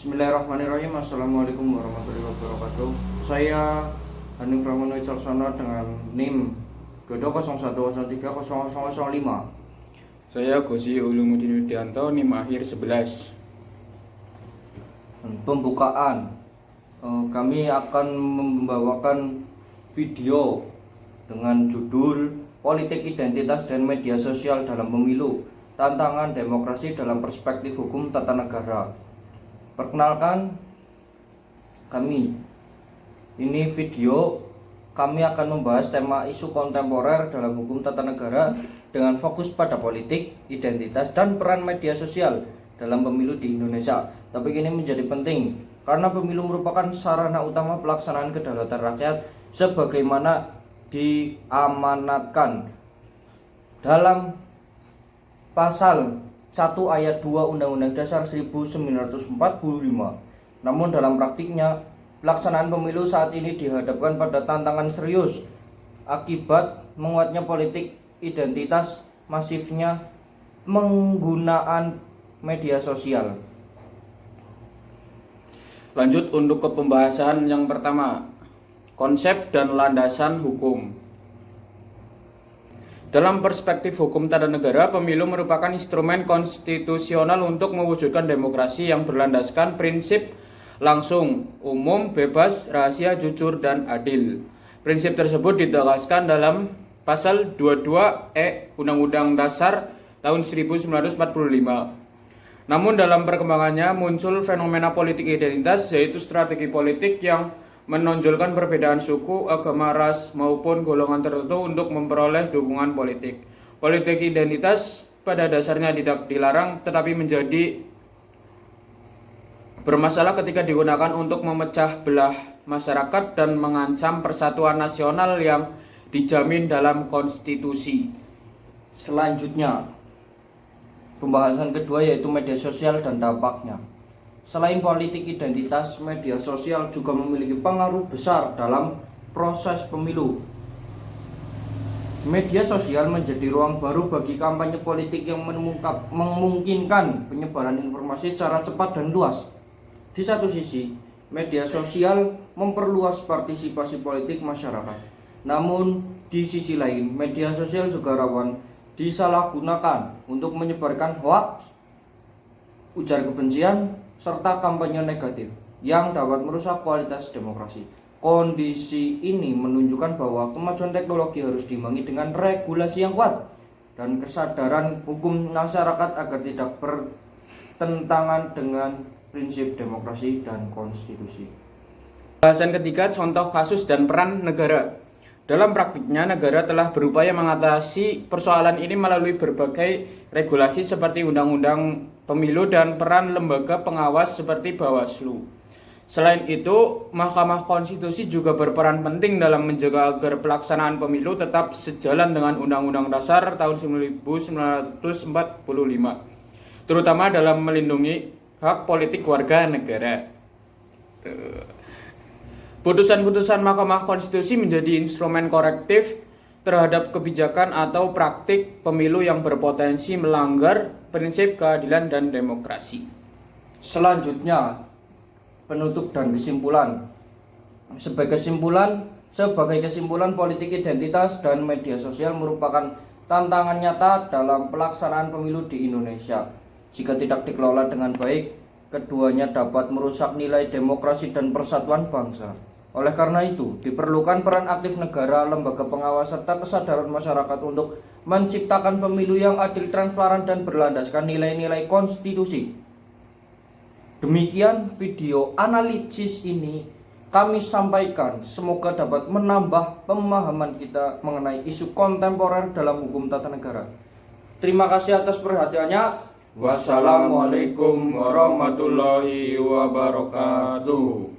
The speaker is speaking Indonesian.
Bismillahirrahmanirrahim. Assalamualaikum warahmatullahi wabarakatuh. Saya Hanif Rahman Wicaksono dengan NIM 2201030005. Saya Gosi Ulumuddin Widianto, NIM akhir 11. Pembukaan, kami akan membawakan video dengan judul Politik Identitas dan Media Sosial dalam Pemilu, Tantangan Demokrasi dalam Perspektif Hukum Tata Negara. Perkenalkan, ini video kami akan membahas tema isu kontemporer dalam hukum tata negara dengan fokus pada politik, identitas, dan peran media sosial dalam pemilu di Indonesia. Topik ini menjadi penting karena pemilu merupakan sarana utama pelaksanaan kedaulatan rakyat sebagaimana diamanatkan dalam pasal 1 ayat 2 Undang-Undang Dasar 1945. Namun dalam praktiknya, pelaksanaan pemilu saat ini dihadapkan pada tantangan serius akibat menguatnya politik identitas, masifnya penggunaan media sosial. Lanjut untuk ke pembahasan yang pertama, konsep dan landasan hukum. Dalam perspektif hukum tata negara, pemilu merupakan instrumen konstitusional untuk mewujudkan demokrasi yang berlandaskan prinsip langsung, umum, bebas, rahasia, jujur, dan adil. Prinsip tersebut ditegaskan dalam pasal 22E Undang-Undang Dasar tahun 1945. Namun dalam perkembangannya muncul fenomena politik identitas, yaitu strategi politik yang menonjolkan perbedaan suku, agama, ras, maupun golongan tertentu untuk memperoleh dukungan politik. Politik identitas pada dasarnya tidak dilarang, tetapi menjadi bermasalah ketika digunakan untuk memecah belah masyarakat dan mengancam persatuan nasional yang dijamin dalam konstitusi. Selanjutnya, pembahasan kedua yaitu media sosial dan dampaknya. Selain politik identitas, media sosial juga memiliki pengaruh besar dalam proses pemilu. Media sosial menjadi ruang baru bagi kampanye politik yang memungkinkan penyebaran informasi secara cepat dan luas. Di satu sisi, media sosial memperluas partisipasi politik masyarakat. Namun, di sisi lain, media sosial juga rawan disalahgunakan untuk menyebarkan hoaks, ujar kebencian, serta kampanye negatif yang dapat merusak kualitas demokrasi. Kondisi ini menunjukkan bahwa kemajuan teknologi harus diimbangi dengan regulasi yang kuat dan kesadaran hukum masyarakat agar tidak bertentangan dengan prinsip demokrasi dan konstitusi. Bahasan ketiga, contoh kasus dan peran negara. Dalam praktiknya, negara telah berupaya mengatasi persoalan ini melalui berbagai regulasi seperti undang-undang pemilu dan peran lembaga pengawas seperti Bawaslu. Selain itu, Mahkamah Konstitusi juga berperan penting dalam menjaga agar pelaksanaan pemilu tetap sejalan dengan Undang-Undang Dasar tahun 1945, terutama dalam melindungi hak politik warga negara. Putusan-putusan Mahkamah Konstitusi menjadi instrumen korektif terhadap kebijakan atau praktik pemilu yang berpotensi melanggar prinsip keadilan dan demokrasi. Selanjutnya, penutup dan kesimpulan. Sebagai kesimpulan, politik identitas dan media sosial merupakan tantangan nyata dalam pelaksanaan pemilu di Indonesia. Jika tidak dikelola dengan baik, keduanya dapat merusak nilai demokrasi dan persatuan bangsa. Oleh karena itu, diperlukan peran aktif negara, lembaga pengawas, serta kesadaran masyarakat untuk menciptakan pemilu yang adil, transparan, dan berlandaskan nilai-nilai konstitusi. Demikian video analisis ini kami sampaikan, semoga dapat menambah pemahaman kita mengenai isu kontemporer dalam hukum tata negara. Terima kasih atas perhatiannya. Wassalamualaikum warahmatullahi wabarakatuh.